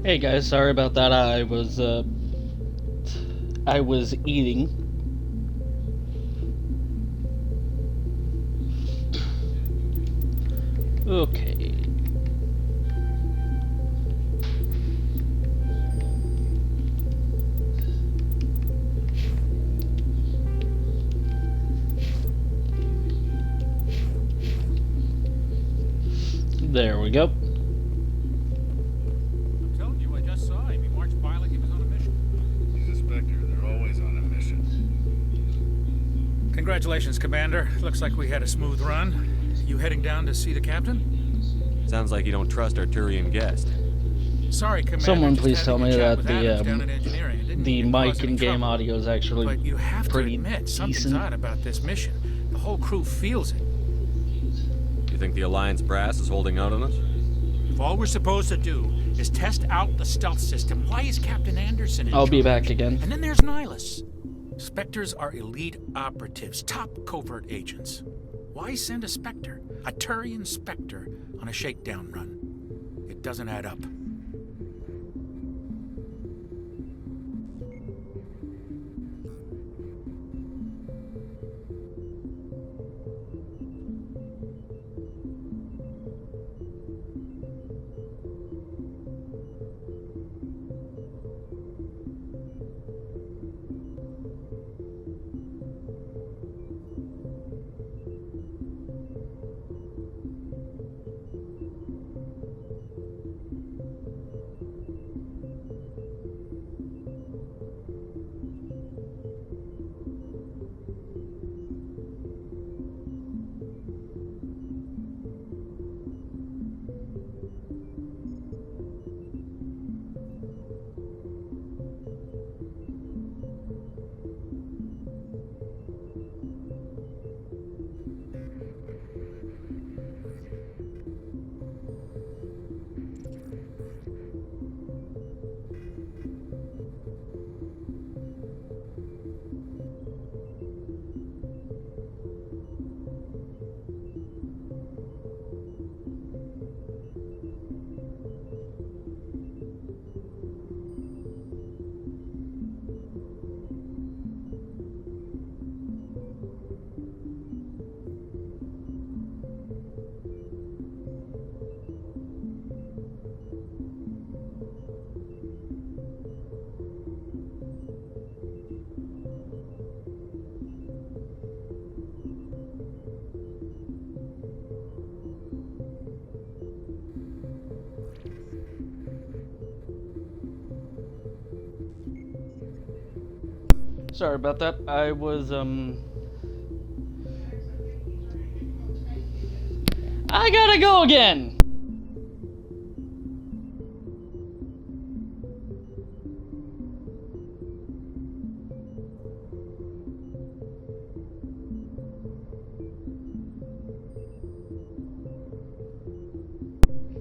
Hey guys, sorry about that. I was eating. Okay. There we go. I'm telling you, I just saw him. He marched by like he was on a mission. He's a Spectre. They're always on a mission. Congratulations, Commander. Looks like we had a smooth run. You heading down to see the captain? Sounds like you don't trust our Turian guest. Sorry, Commander. Someone just please had tell a me chat that with Adams down in engineering. It didn't the even mic cause any in game trouble. audio is actually But you have to pretty admit, something's decent. odd about this mission. The whole crew feels it. You think the Alliance brass is holding out on us? If all we're supposed to do is test out the stealth system, why is Captain Anderson in I'll be charge? back again. And then there's Nihilus. Spectres are elite operatives, top covert agents. Why send a Spectre, a Turian Spectre, on a shakedown run? It doesn't add up. Sorry about that. I gotta go again!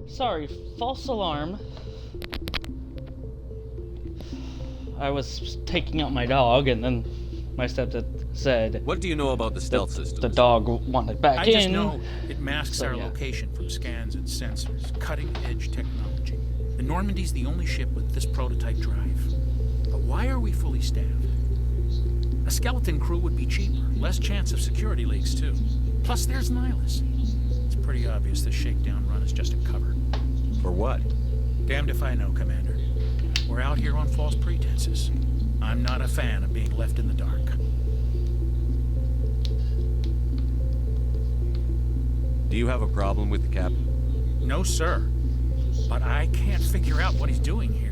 Sorry, false alarm. I was taking out my dog, and then my stepdad said What do you know about the stealth that systems? the dog wanted back I in. just know it masks So, our yeah. location from scans and sensors. Cutting-edge technology. The Normandy's the only ship with this prototype drive. But why are we fully staffed? A skeleton crew would be cheaper, less chance of security leaks too. Plus there's Nihilus. It's pretty obvious this shakedown run is just a cover. For what? Damned if I know, Commander. We're out here on false pretenses. I'm not a fan of being left in the dark. Do you have a problem with the captain? No, sir. But I can't figure out what he's doing here.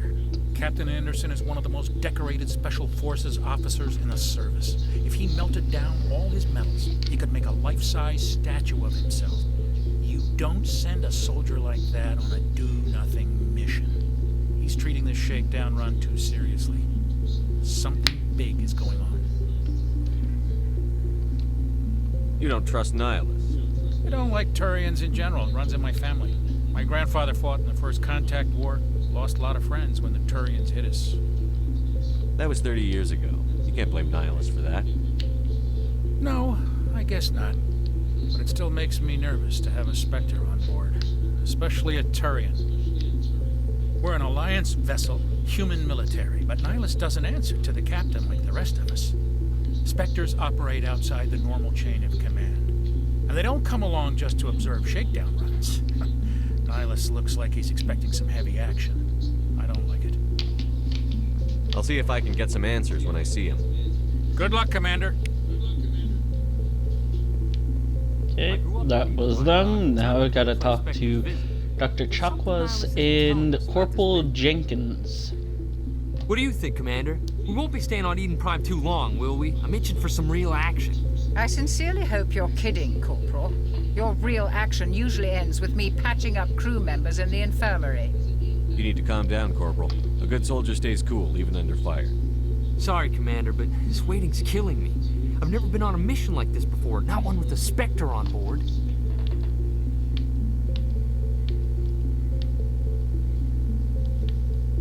Captain Anderson is one of the most decorated Special Forces officers in the service. If he melted down all his medals, he could make a life-size statue of himself. You don't send a soldier like that on a do-nothing mission. He's treating this shakedown run too seriously. Something big is going on. You don't trust Nihilus. I don't like Turians in general. It runs in my family. My grandfather fought in the First Contact War. Lost a lot of friends when the Turians hit us. That was 30 years ago. You can't blame Nihilus for that. No, I guess not. But it still makes me nervous to have a Spectre on board. Especially a Turian. We're an Alliance vessel, human military, but Nihilus doesn't answer to the captain like the rest of us. Spectres operate outside the normal chain of command. And they don't come along just to observe shakedown runs. Nihilus looks like he's expecting some heavy action. I don't like it. I'll see if I can get some answers when I see him. Good luck, Commander. Okay, that was them. Now I gotta talk to Dr. Chakwas and Corporal Jenkins. What do you think, Commander? We won't be staying on Eden Prime too long, will we? I'm itching for some real action. I sincerely hope you're kidding, Corporal. Your real action usually ends with me patching up crew members in the infirmary. You need to calm down, Corporal. A good soldier stays cool, even under fire. Sorry, Commander, but this waiting's killing me. I've never been on a mission like this before, not one with a Spectre on board.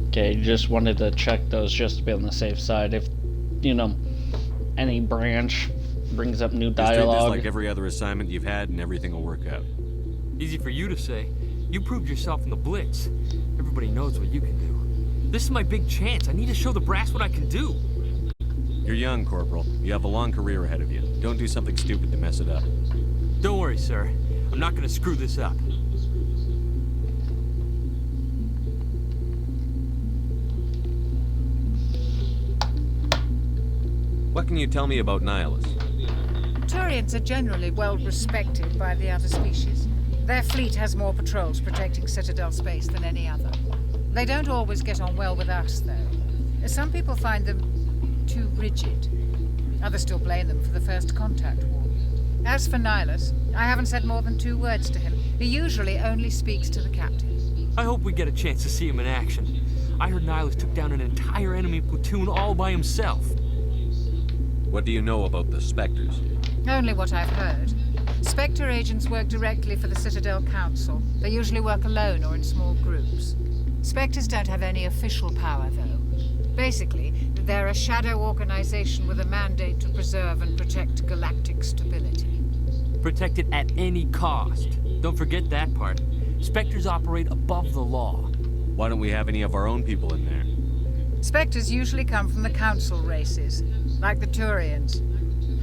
Okay, just wanted to check those just to be on the safe side. If, you know, any branch brings up new Just treat this dialogue. like every other assignment you've had, and everything will work out. Easy for you to say. You proved yourself in the Blitz. Everybody knows what you can do. This is my big chance. I need to show the brass what I can do. You're young, Corporal. You have a long career ahead of you. Don't do something stupid to mess it up. Don't worry, sir. I'm not gonna screw this up. What can you tell me about Nihilus? Turians are generally well respected by the other species. Their fleet has more patrols protecting Citadel space than any other. They don't always get on well with us, though. Some people find them too rigid. Others still blame them for the First Contact War. As for Nihilus, I haven't said more than 2 words to him. He usually only speaks to the captain. I hope we get a chance to see him in action. I heard Nihilus took down an entire enemy platoon all by himself. What do you know about the Spectres? Only what I've heard. Spectre agents work directly for the Citadel Council. They usually work alone or in small groups. Spectres don't have any official power, though. Basically, they're a shadow organization with a mandate to preserve and protect galactic stability. Protect it at any cost. Don't forget that part. Spectres operate above the law. Why don't we have any of our own people in there? Spectres usually come from the Council races, like the Turians.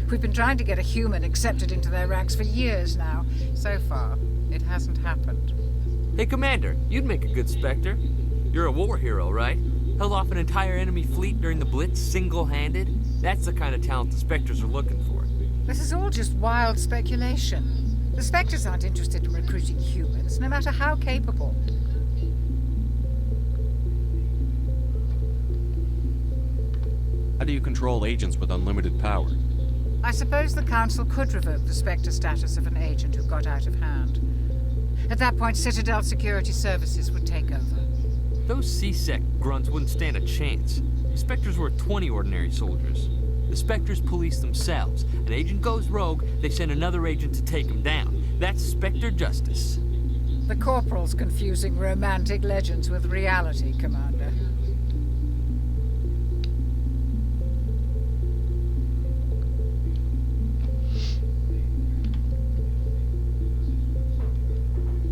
We've been trying to get a human accepted into their ranks for years now. So far, it hasn't happened. Hey, Commander, you'd make a good Spectre. You're a war hero, right? Held off an entire enemy fleet during the Blitz single-handed? That's the kind of talent the Spectres are looking for. This is all just wild speculation. The Spectres aren't interested in recruiting humans, no matter how capable. How do you control agents with unlimited power? I suppose the Council could revoke the Spectre status of an agent who got out of hand. At that point, Citadel Security Services would take over. Those C-Sec grunts wouldn't stand a chance. The Spectres were 20 ordinary soldiers. The Spectres police themselves. An agent goes rogue, they send another agent to take him down. That's Spectre justice. The Corporal's confusing romantic legends with reality, Commander.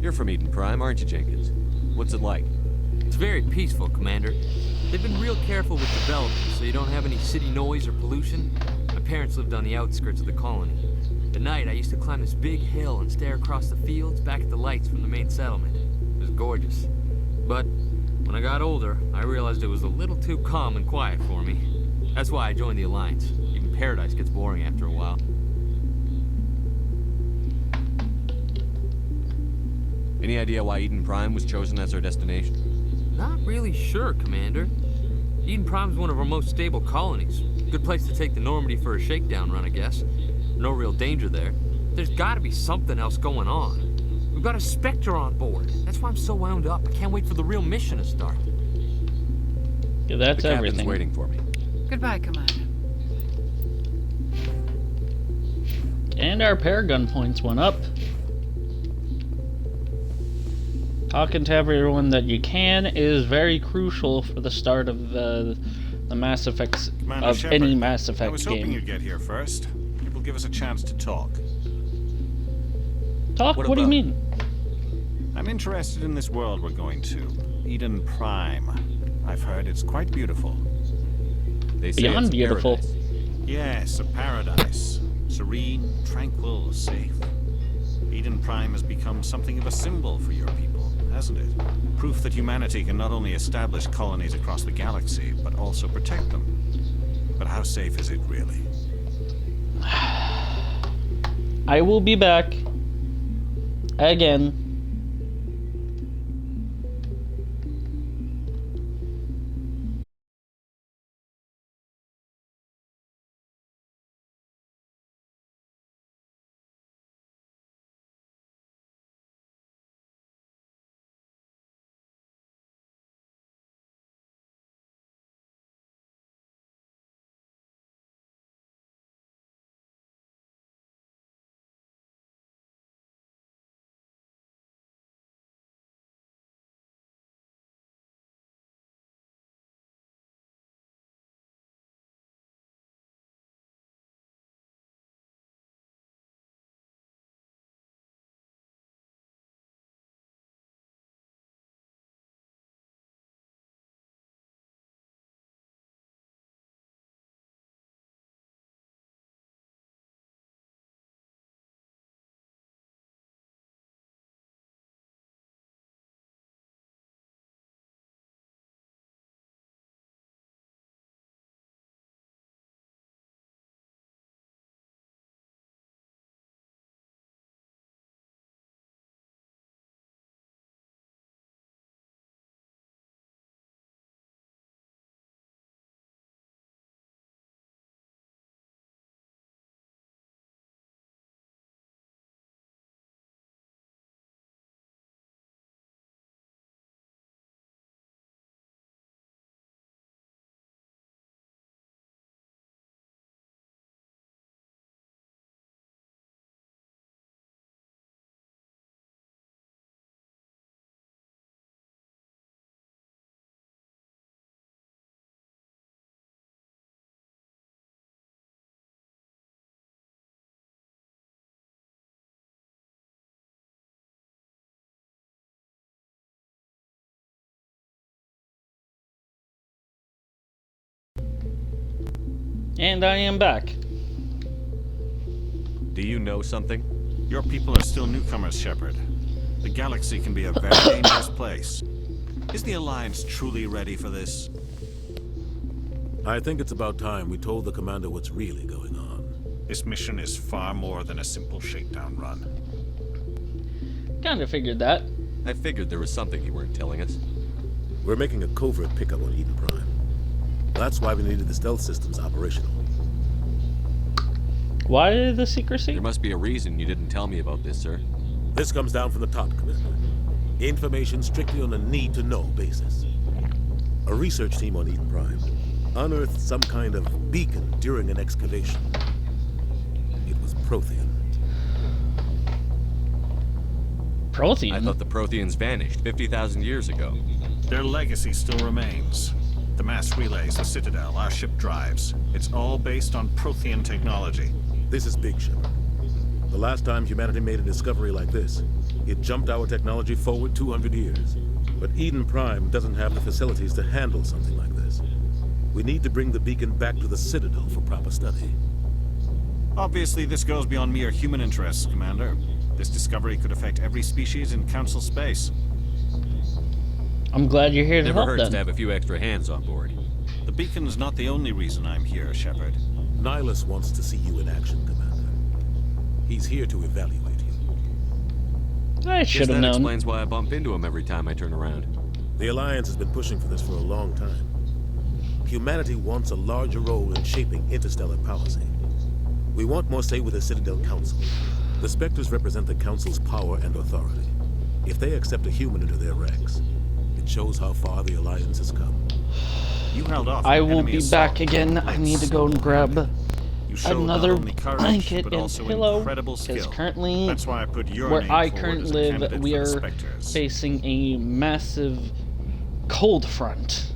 You're from Eden Prime, aren't you, Jenkins? What's it like? It's very peaceful, Commander. They've been real careful with development, so you don't have any city noise or pollution. My parents lived on the outskirts of the colony. At night, I used to climb this big hill and stare across the fields back at the lights from the main settlement. It was gorgeous. But when I got older, I realized it was a little too calm and quiet for me. That's why I joined the Alliance. Even Paradise gets boring after a while. Any idea why Eden Prime was chosen as our destination? Not really sure, Commander. Eden Prime's one of our most stable colonies. Good place to take the Normandy for a shakedown run, I guess. No real danger there. There's gotta be something else going on. We've got a Spectre on board. That's why I'm so wound up. I can't wait for the real mission to start. Yeah, that's The captain's everything. waiting for me. Goodbye, Commander. And our Paragon points went up. Talking to everyone that you can is very crucial for the start of the Mass Effects Commander of Shepard, any Mass I Effect was hoping game. you'd get here first. It will give us a chance to talk. Talk? What What do you about- mean? I'm interested in this world we're going to. Eden Prime. I've heard it's quite beautiful. They say Beyond it's a beautiful. paradise. Yes, a paradise. Serene, tranquil, safe. Eden Prime has become something of a symbol for your people, hasn't it? Proof that humanity can not only establish colonies across the galaxy, but also protect them. But how safe is it really? I will be back again. And I am back. Do you know something? Your people are still newcomers, Shepard. The galaxy can be a very dangerous place. Is the Alliance truly ready for this? I think it's about time we told the commander what's really going on. This mission is far more than a simple shakedown run. Kinda figured that. I figured there was something you weren't telling us. We're making a covert pickup on Eden Prime. That's why we needed the stealth systems operational. Why the secrecy? There must be a reason you didn't tell me about this, sir. This comes down from the top, Commander. Information strictly on a need-to-know basis. A research team on Eden Prime unearthed some kind of beacon during an excavation. It was Prothean. Prothean? I thought the Protheans vanished 50,000 years ago. Their legacy still remains. The mass relays, the Citadel, our ship drives. It's all based on Prothean technology. This is big, Shepard. The last time humanity made a discovery like this, it jumped our technology forward 200 years. But Eden Prime doesn't have the facilities to handle something like this. We need to bring the beacon back to the Citadel for proper study. Obviously, this goes beyond mere human interests, Commander. This discovery could affect every species in Council space. I'm glad you're here to Never help hurts then. to have a few extra hands on board. The beacon's not the only reason I'm here, Shepard. Nihilus wants to see you in action, Commander. He's here to evaluate you. I Guess should have that known. explains why I bump into him every time I turn around. The Alliance has been pushing for this for a long time. Humanity wants a larger role in shaping interstellar policy. We want more say with the Citadel Council. The Spectres represent the Council's power and authority. If they accept a human into their ranks, it shows how far the Alliance has come. You held off I an will enemy be assault back with again. I need to go and grab You showed not another only courage, blanket but and also pillow. incredible Because skill. currently, That's why I put your where name I forward currently as a live, candidate we for the are Spectres. facing a massive cold front.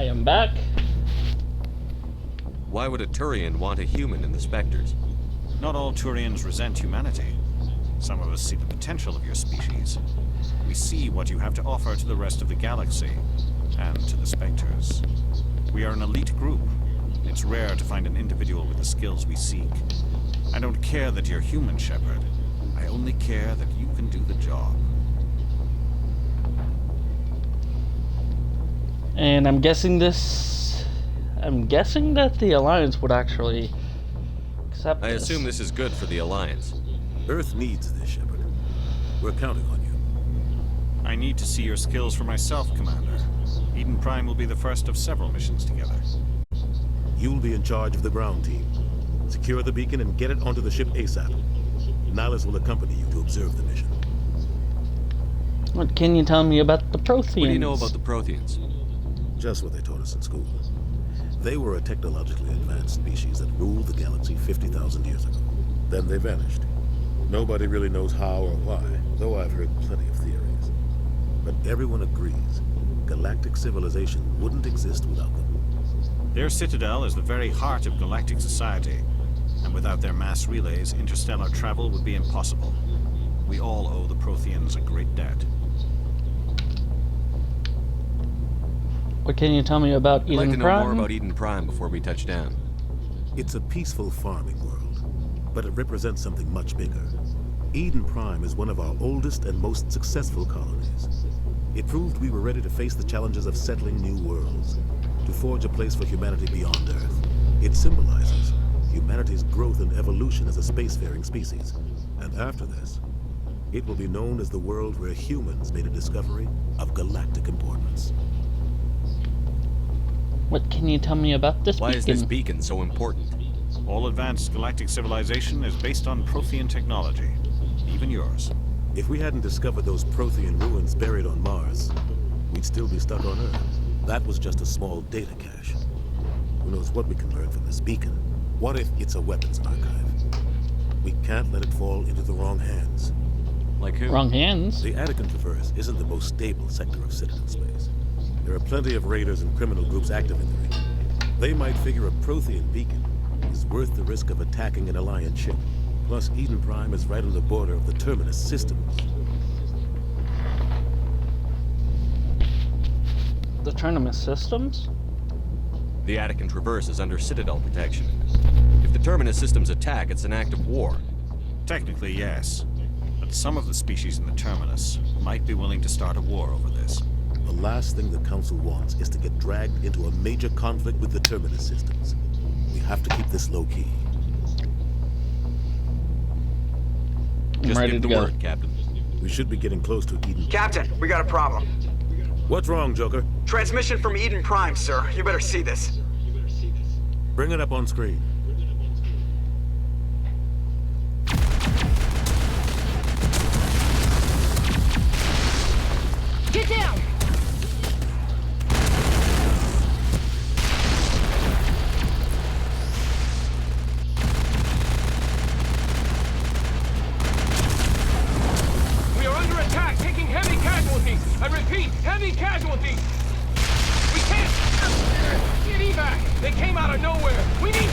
I am back. Why would a Turian want a human in the Spectres? Not all Turians resent humanity. Some of us see the potential of your species. We see what you have to offer to the rest of the galaxy, and to the Spectres. We are an elite group. It's rare to find an individual with the skills we seek. I don't care that you're human, Shepard. I only care that you can do the job. And I'm guessing that the Alliance would actually accept I this. assume this is good for the Alliance. Earth needs this, Shepard. We're counting on you. I need to see your skills for myself, Commander. Eden Prime will be the first of several missions together. You'll be in charge of the ground team. Secure the beacon and get it onto the ship ASAP. Nihilus will accompany you to observe the mission. What can you tell me about the Protheans? What do you know about the Protheans? Just what they taught us in school. They were a technologically advanced species that ruled the galaxy 50,000 years ago. Then they vanished. Nobody really knows how or why, though I've heard plenty of theories. But everyone agrees, galactic civilization wouldn't exist without them. Their citadel is the very heart of galactic society, and without their mass relays, interstellar travel would be impossible. We all owe the Protheans a great debt. What can you tell me about I'd Eden like to know Prime? more about Eden Prime before we touch down. It's a peaceful farming world, but it represents something much bigger. Eden Prime is one of our oldest and most successful colonies. It proved we were ready to face the challenges of settling new worlds, to forge a place for humanity beyond Earth. It symbolizes humanity's growth and evolution as a spacefaring species. And after this, it will be known as the world where humans made a discovery of galactic importance. What can you tell me about this Why beacon? is this beacon so important? All advanced galactic civilization is based on Prothean technology, even yours. If we hadn't discovered those Prothean ruins buried on Mars, we'd still be stuck on Earth. That was just a small data cache. Who knows what we can learn from this beacon? What if it's a weapons archive? We can't let it fall into the wrong hands. Like who? Wrong hands. The Attican Traverse isn't the most stable sector of Citadel space. There are plenty of raiders and criminal groups active in the region. They might figure a Prothean beacon is worth the risk of attacking an Alliance ship. Plus, Eden Prime is right on the border of the Terminus systems. The Terminus systems? The Attican Traverse is under Citadel protection. If the Terminus systems attack, it's an act of war. Technically, yes. But some of the species in the Terminus might be willing to start a war over this. The last thing the Council wants is to get dragged into a major conflict with the Terminus systems. We have to keep this low-key. Just ready give to the go. word, Captain. We should be getting close to Eden. Captain, we got a problem. What's wrong, Joker? Transmission from Eden Prime, sir. You better see this. Bring it up on screen. Get down! We are under attack, taking heavy casualties. I repeat, heavy casualties. We can't get evac. They came out of nowhere. We need.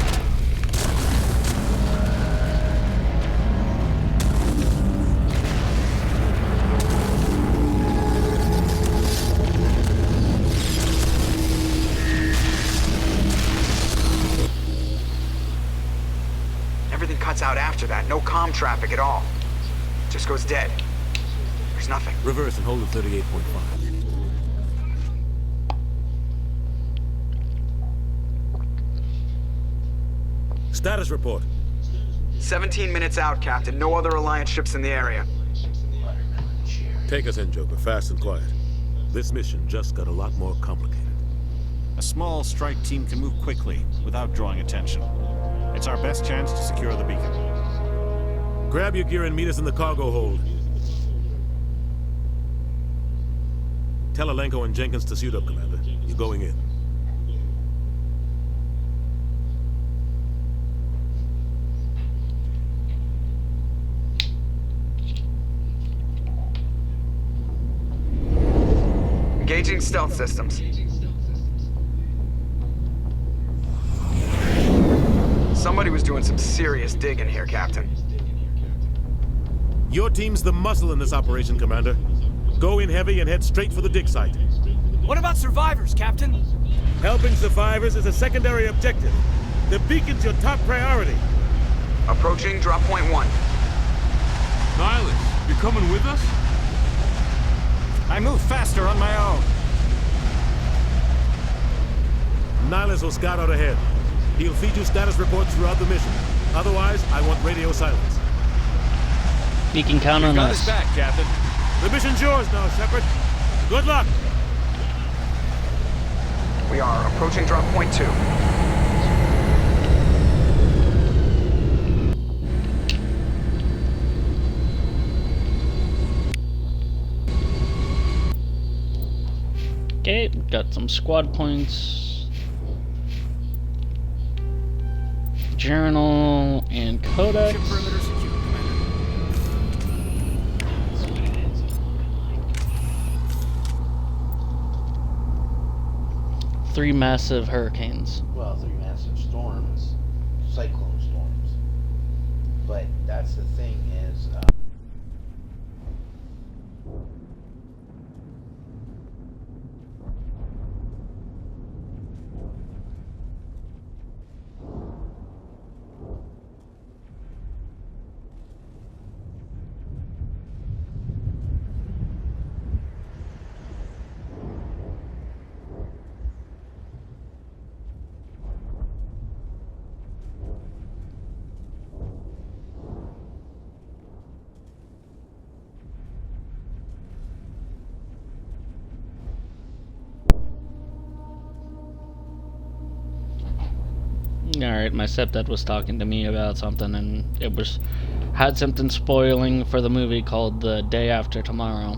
Everything cuts out after that. No comm traffic at all. Just goes dead. There's nothing. Reverse and hold at 38.5. Status report. 17 minutes out, Captain. No other Alliance ships in the area. Take us in, Joker, fast and quiet. This mission just got a lot more complicated. A small strike team can move quickly without drawing attention. It's our best chance to secure the beacon. Grab your gear and meet us in the cargo hold. Tell Alenko and Jenkins to suit up, Commander. You're going in. Engaging stealth systems. Somebody was doing some serious digging here, Captain. Your team's the muscle in this operation, Commander. Go in heavy and head straight for the dig site. What about survivors, Captain? Helping survivors is a secondary objective. The beacon's your top priority. Approaching drop point 1. Nihilus, you're coming with us? I move faster on my own. Nihilus will scout out ahead. He'll feed you status reports throughout the mission. Otherwise, I want radio silence. You can count on Got us. his back, Captain. The mission's yours now, Shepard. Good luck. We are approaching drop point 2. Okay, got some squad points. Journal and codex. Ship perimeter secure, Commander. 3 massive hurricanes. Well, 3 massive storms, cyclone storms. But that's the thing is, Alright, my stepdad was talking to me about something, and it had something spoiling for the movie called The Day After Tomorrow.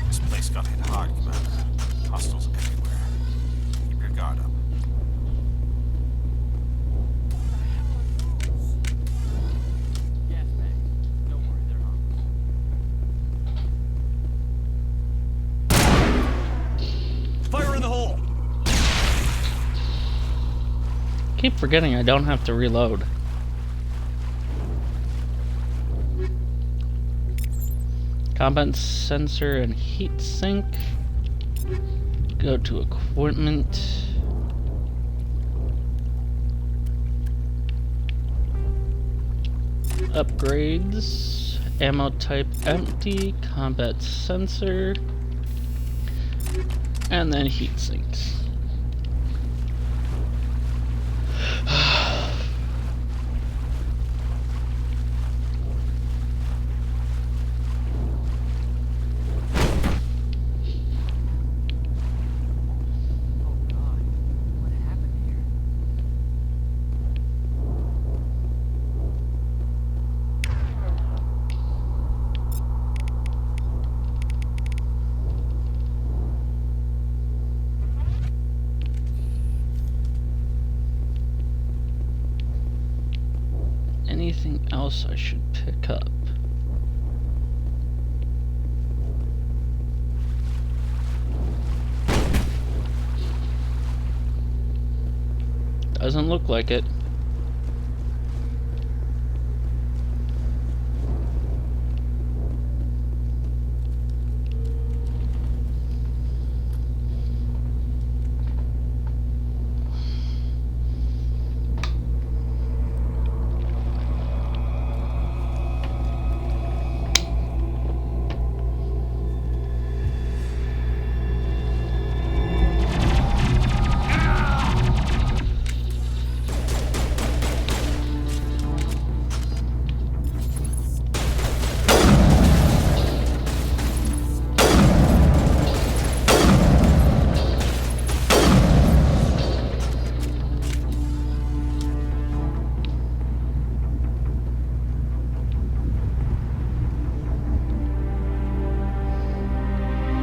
This place got hit hard, Commander. Hostiles everywhere. Keep your guard up. Gas bag. Don't worry, they're home. Fire in the hole! Keep forgetting I don't have to reload. Combat sensor and heat sink. Go to equipment. Upgrades. Ammo type empty. Combat sensor. And then heat sinks. Oh God, what happened here? Anything else I should pick up? Doesn't look like it.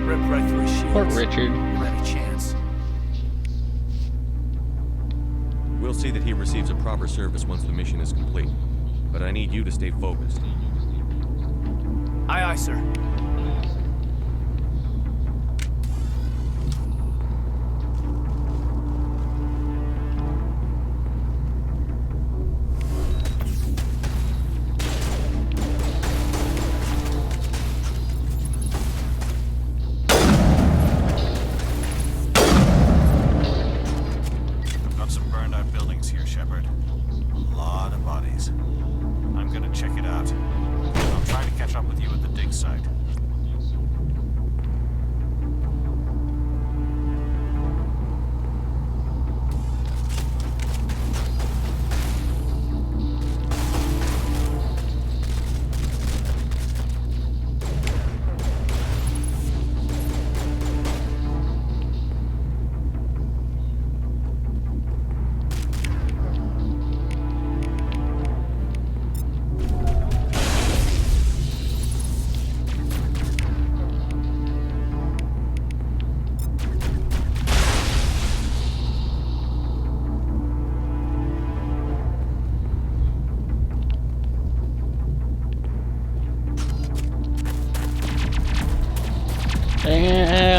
Ripped right through his shields. Poor Richard. You had a chance. We'll see that he receives a proper service once the mission is complete. But I need you to stay focused. Aye, aye, sir.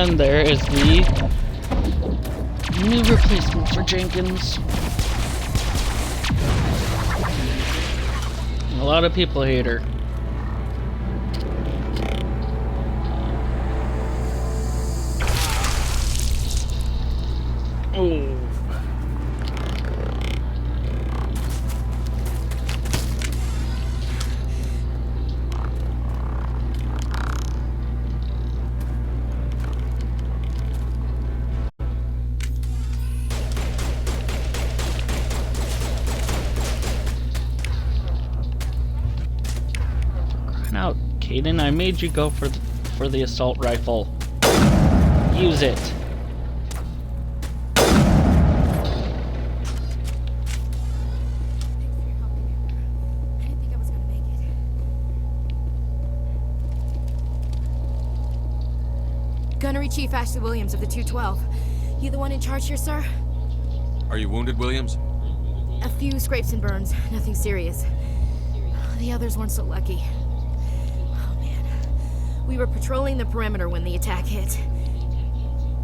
And there is the new replacement for Jenkins. A lot of people hate her. Oh. Out, Caden, I made you go for the assault rifle. Use it. Gunnery Chief Ashley Williams of the 212. You the one in charge here, sir? Are you wounded, Williams? A few scrapes and burns, nothing serious. The others weren't so lucky. We were patrolling the perimeter when the attack hit.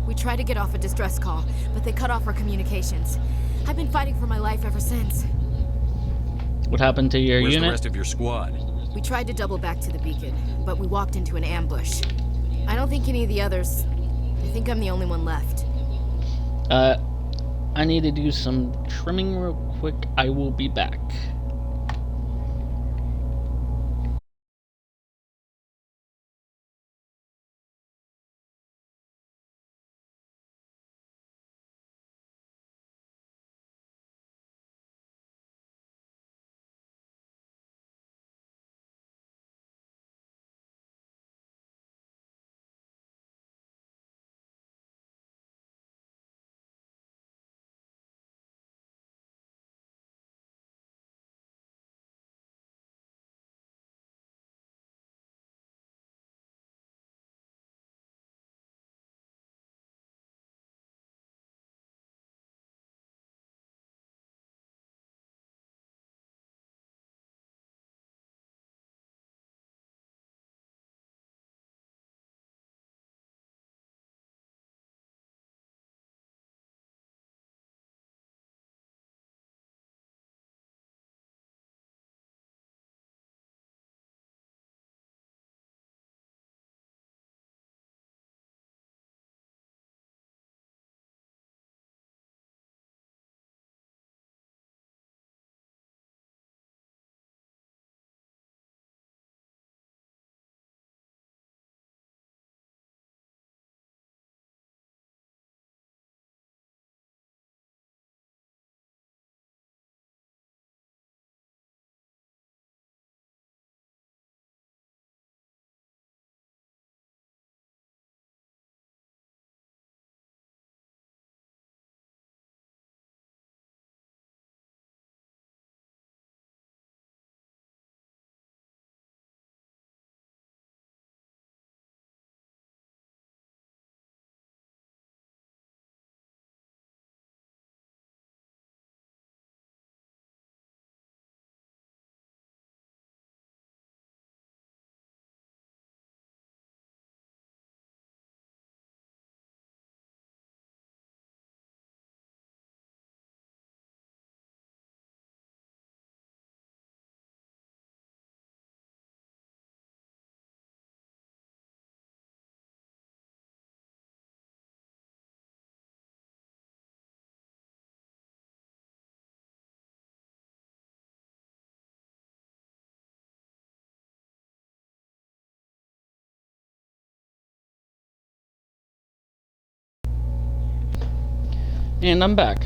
We tried to get off a distress call, but they cut off our communications. I've been fighting for my life ever since. What happened to your Where's unit? the rest of your squad? We tried to double back to the beacon, but we walked into an ambush. I don't think any of the others... I think I'm the only one left. I need to do some trimming real quick. I will be back. And I'm back.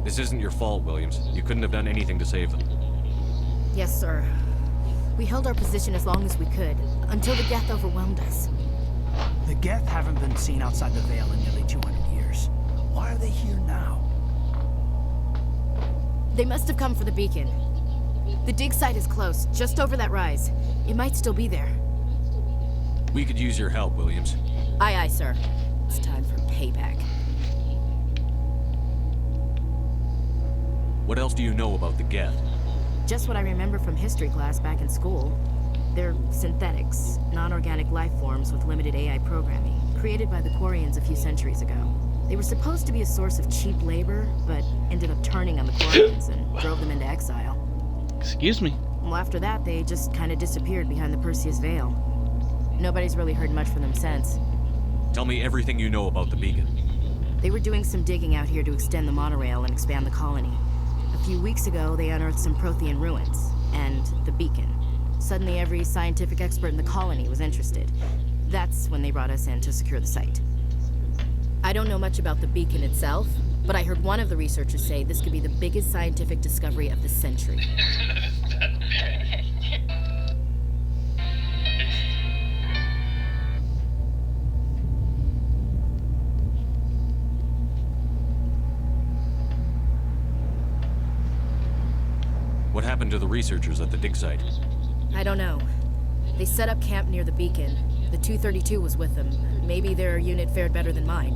This isn't your fault, Williams. You couldn't have done anything to save them. Yes, sir. We held our position as long as we could, until the Geth overwhelmed us. The Geth haven't been seen outside the Vale in nearly 200 years. Why are they here now? They must have come for the beacon. The dig site is close, just over that rise. It might still be there. We could use your help, Williams. Aye, aye, sir. It's time for payback. What else do you know about the Geth? Just what I remember from history class back in school. They're synthetics, non-organic life forms with limited AI programming, created by the Quarians a few centuries ago. They were supposed to be a source of cheap labor, but ended up turning on the Quarians and drove them into exile. Excuse me. Well, after that, they just kind of disappeared behind the Perseus Veil. Nobody's really heard much from them since. Tell me everything you know about the beacon. They were doing some digging out here to extend the monorail and expand the colony. A few weeks ago, they unearthed some Prothean ruins, and the beacon. Suddenly, every scientific expert in the colony was interested. That's when they brought us in to secure the site. I don't know much about the beacon itself, but I heard one of the researchers say this could be the biggest scientific discovery of the century. What happened to the researchers at the dig site? I don't know. They set up camp near the beacon. The 232 was with them. Maybe their unit fared better than mine.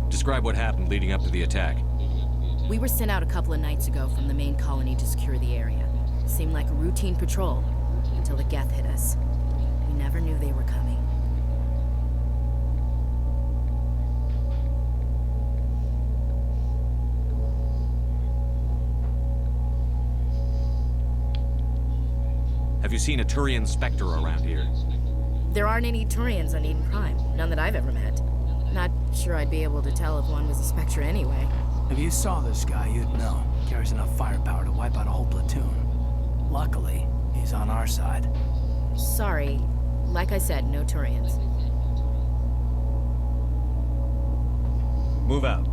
Describe what happened leading up to the attack. We were sent out a couple of nights ago from the main colony to secure the area. Seemed like a routine patrol, until the Geth hit us. We never knew they were coming. Have you seen a Turian Spectre around here? There aren't any Turians on Eden Prime. None that I've ever met. Not sure I'd be able to tell if one was a Spectre anyway. If you saw this guy, you'd know. Carries enough firepower to wipe out a whole platoon. Luckily, he's on our side. Sorry. Like I said, no Turians. Move out.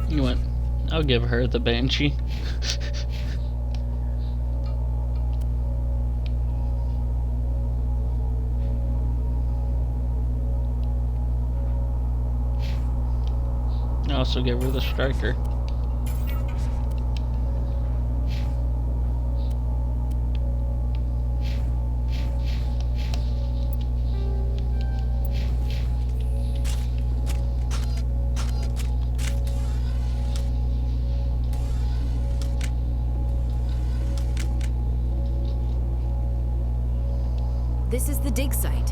You went, I'll give her the Banshee. I also give her the Striker. This is the dig site.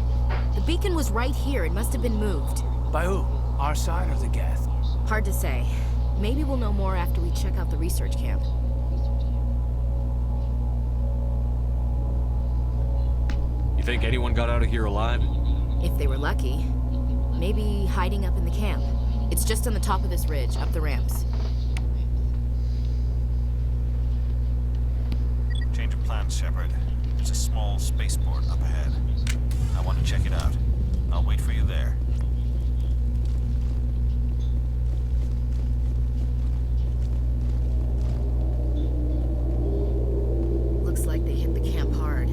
The beacon was right here. It must have been moved. By who? Our side or the Geth? Hard to say. Maybe we'll know more after we check out the research camp. You think anyone got out of here alive? If they were lucky. Maybe hiding up in the camp. It's just on the top of this ridge, up the ramps. Change of plans, Shepard. There's a small spaceport up ahead. I want to check it out. I'll wait for you there. Looks like they hit the camp hard.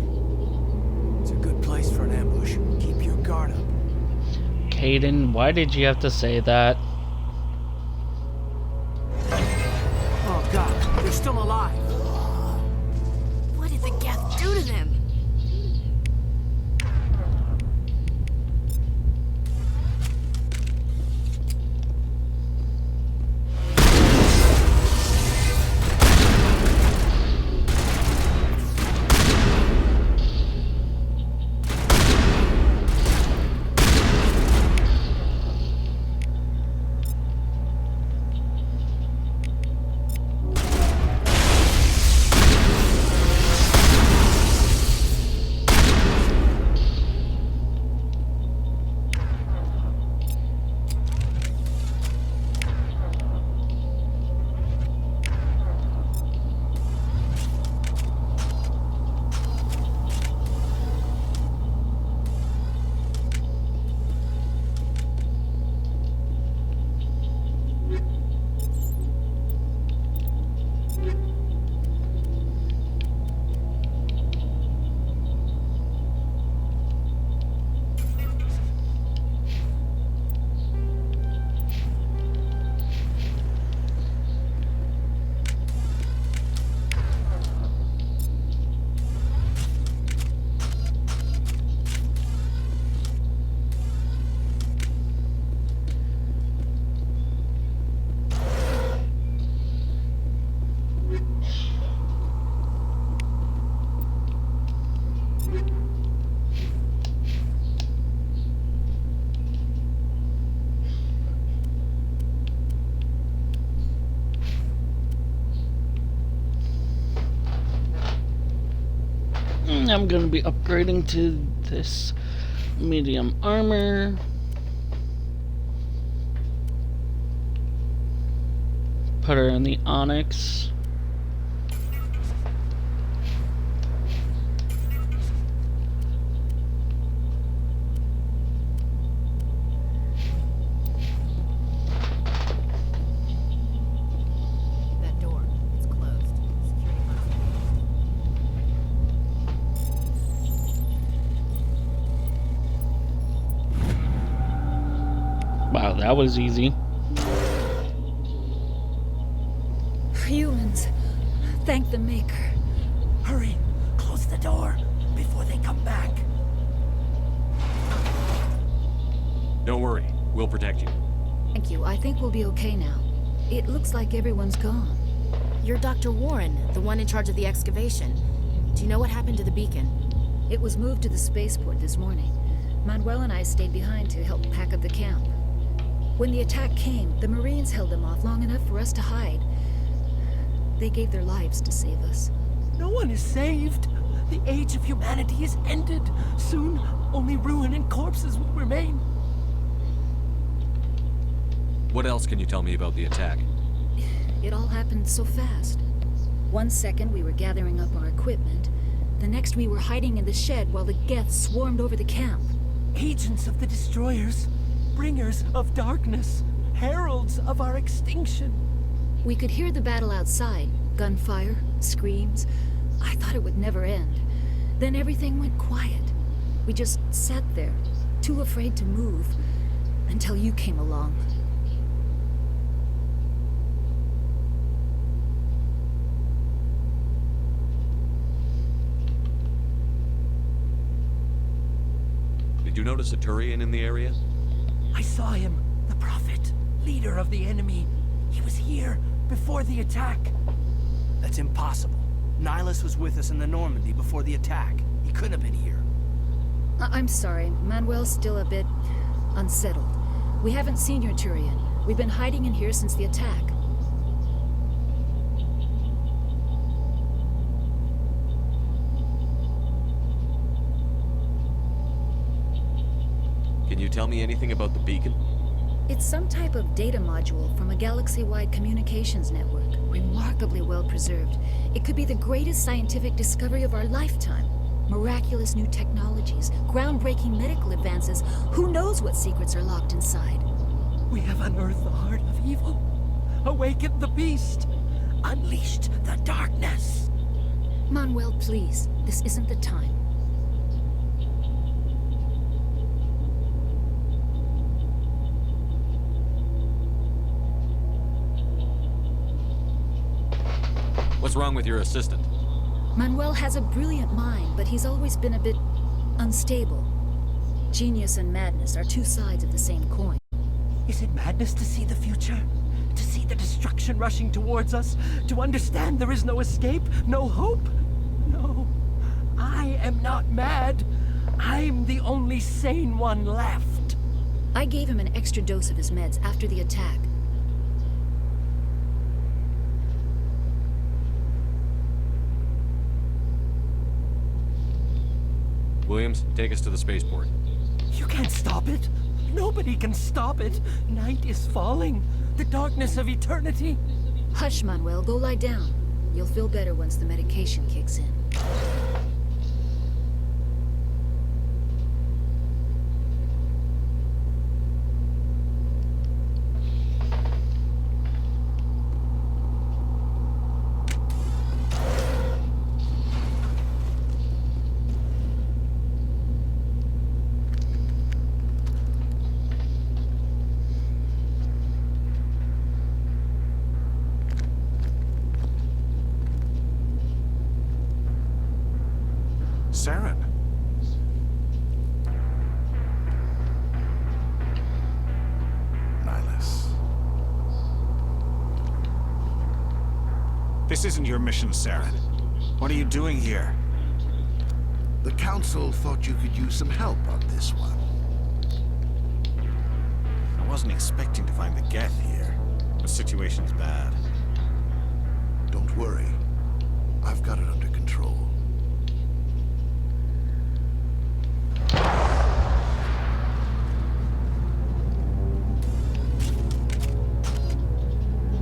It's a good place for an ambush. Keep your guard up. Kaidan, why did you have to say that? Oh god, they're still alive. What did the Geth do to them? I'm gonna be upgrading to this medium armor. Put her in the Onyx. That door, it's closed. Security constable. Wow, that was easy. Humans. Thank the Maker. Hurry, close the door before they come back. Don't worry, we'll protect you. Thank you. I think we'll be okay now. It looks like everyone's gone. You're Dr. Warren, the one in charge of the excavation. Do you know what happened to the beacon? It was moved to the spaceport this morning. Manuel and I stayed behind to help pack up the camp. When the attack came, the Marines held them off long enough for us to hide. They gave their lives to save us. No one is saved. The age of humanity is ended. Soon, only ruin and corpses will remain. What else can you tell me about the attack? It all happened so fast. 1 second we were gathering up our equipment. The next we were hiding in the shed while the Geth swarmed over the camp. Agents of the Destroyers. Bringers of darkness. Heralds of our extinction. We could hear the battle outside. Gunfire, screams. I thought it would never end. Then everything went quiet. We just sat there, too afraid to move, until you came along. Did you notice a Turian in the area? I saw him. The Prophet. Leader of the enemy. He was here before the attack. That's impossible. Nihilus was with us in the Normandy before the attack. He couldn't have been here. I'm sorry. Manuel's still a bit unsettled. We haven't seen your Turian. We've been hiding in here since the attack. Can you tell me anything about the beacon? It's some type of data module from a galaxy-wide communications network. Remarkably well preserved. It could be the greatest scientific discovery of our lifetime. Miraculous new technologies, groundbreaking medical advances. Who knows what secrets are locked inside? We have unearthed the heart of evil, awakened the beast, unleashed the darkness. Manuel, please. This isn't the time. What's wrong with your assistant? Manuel has a brilliant mind, but he's always been a bit unstable. Genius and madness are two sides of the same coin. Is it madness to see the future? To see the destruction rushing towards us? To understand there is no escape? No hope? No. I am not mad. I'm the only sane one left. I gave him an extra dose of his meds after the attack. Williams, take us to the spaceport. You can't stop it. Nobody can stop it. Night is falling. The darkness of eternity. Hush, Manuel. Go lie down. You'll feel better once the medication kicks in. Saren. Nihilus. This isn't your mission, Saren. What are you doing here? The Council thought you could use some help on this one. I wasn't expecting to find the Geth here. The situation's bad. Don't worry. I've got it under control.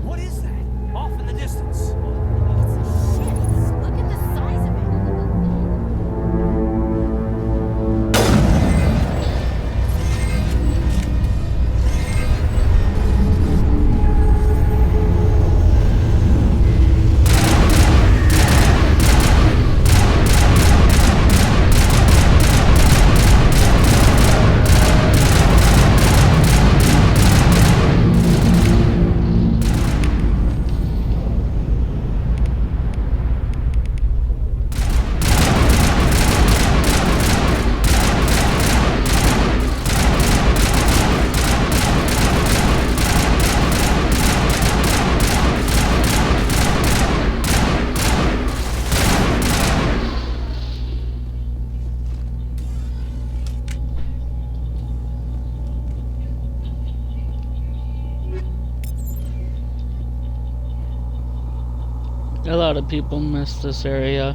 What is that? Off in the distance. Look at the size of it. A lot of people miss this area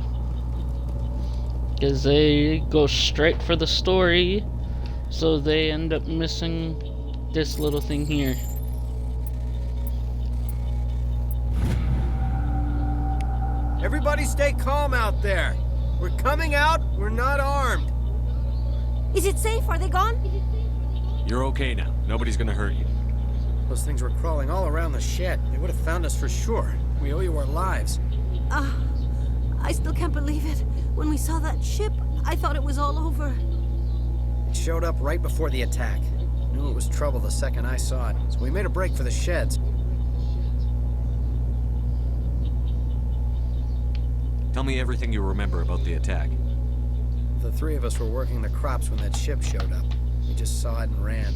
because they go straight for the story, so they end up missing this little thing here. Everybody stay calm out there. We're coming out, we're not armed. Is it safe? Are they gone? You're okay now. Nobody's gonna hurt you. Those things were crawling all around the shed. They would have found us for sure. We owe you our lives. I still can't believe it. When we saw that ship, I thought it was all over. It showed up right before the attack. Knew it was trouble the second I saw it, so we made a break for the sheds. Tell me everything you remember about the attack. The three of us were working the crops when that ship showed up. We just saw it and ran.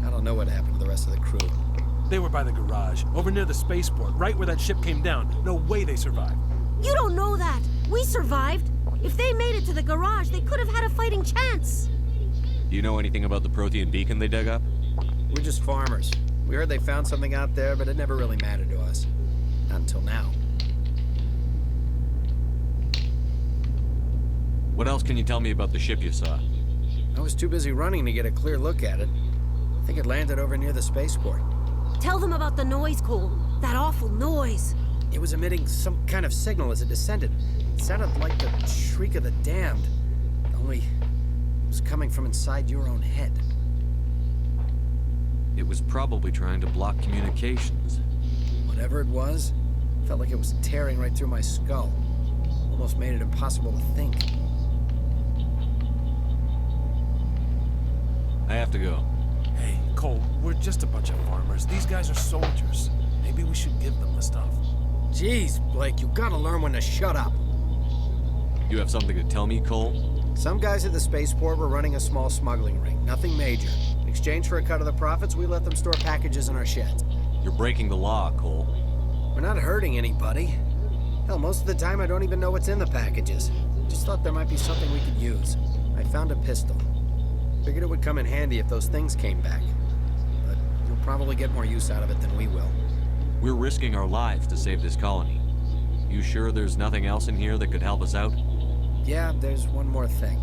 I don't know what happened to the rest of the crew. They were by the garage, over near the spaceport, right where that ship came down. No way they survived. You don't know that. We survived. If they made it to the garage, they could have had a fighting chance. Do you know anything about the Prothean beacon they dug up? We're just farmers. We heard they found something out there, but it never really mattered to us. Not until now. What else can you tell me about the ship you saw? I was too busy running to get a clear look at it. I think it landed over near the spaceport. Tell them about the noise, Cole. That awful noise. It was emitting some kind of signal as it descended. It sounded like the shriek of the damned. Only it was coming from inside your own head. It was probably trying to block communications. Whatever it was, felt like it was tearing right through my skull. Almost made it impossible to think. I have to go. Hey, Cole, we're just a bunch of farmers. These guys are soldiers. Maybe we should give them the stuff. Jeez, Blake, you gotta learn when to shut up. You have something to tell me, Cole? Some guys at the spaceport were running a small smuggling ring. Nothing major. In exchange for a cut of the profits, we let them store packages in our sheds. You're breaking the law, Cole. We're not hurting anybody. Hell, most of the time I don't even know what's in the packages. Just thought there might be something we could use. I found a pistol. Figured it would come in handy if those things came back. But you'll probably get more use out of it than we will. We're risking our lives to save this colony. You sure there's nothing else in here that could help us out? Yeah, there's one more thing.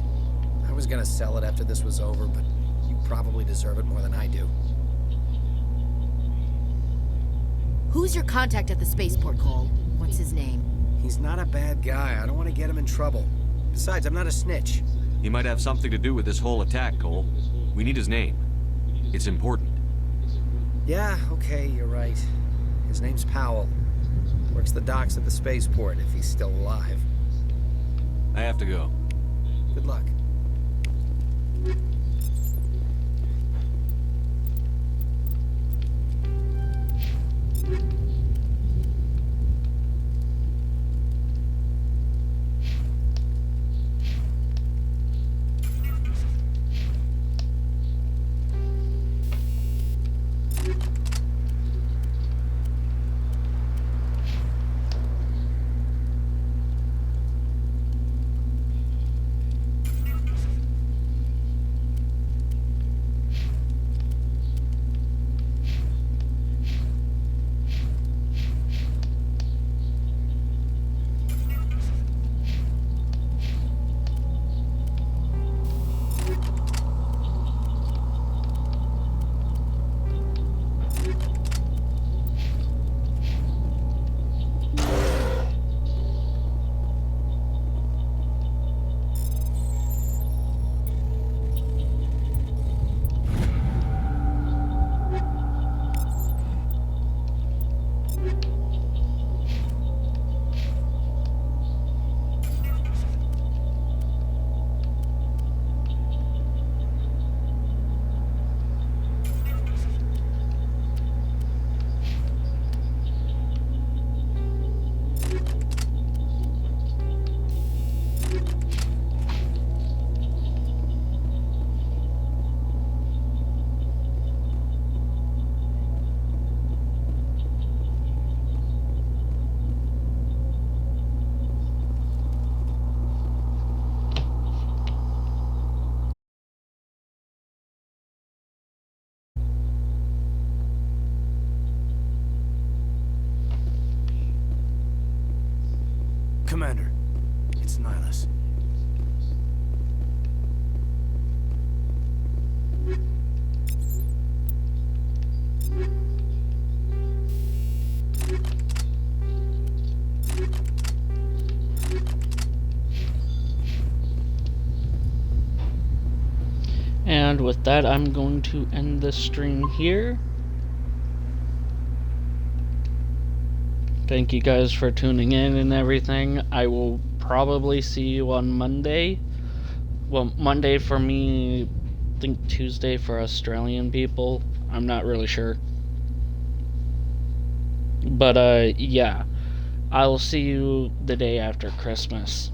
I was gonna sell it after this was over, but you probably deserve it more than I do. Who's your contact at the spaceport, Cole? What's his name? He's not a bad guy. I don't want to get him in trouble. Besides, I'm not a snitch. He might have something to do with this whole attack, Cole. We need his name. It's important. Yeah, okay, you're right. His name's Powell. Works the docks at the spaceport, if he's still alive. I have to go. Good luck. Commander, it's Nihilus. And with that, I'm going to end the stream here. Thank you guys for tuning in and everything. I will probably see you on Monday. Well, Monday for me, I think Tuesday for Australian people. I'm not really sure. But, yeah. I'll see you the day after Christmas.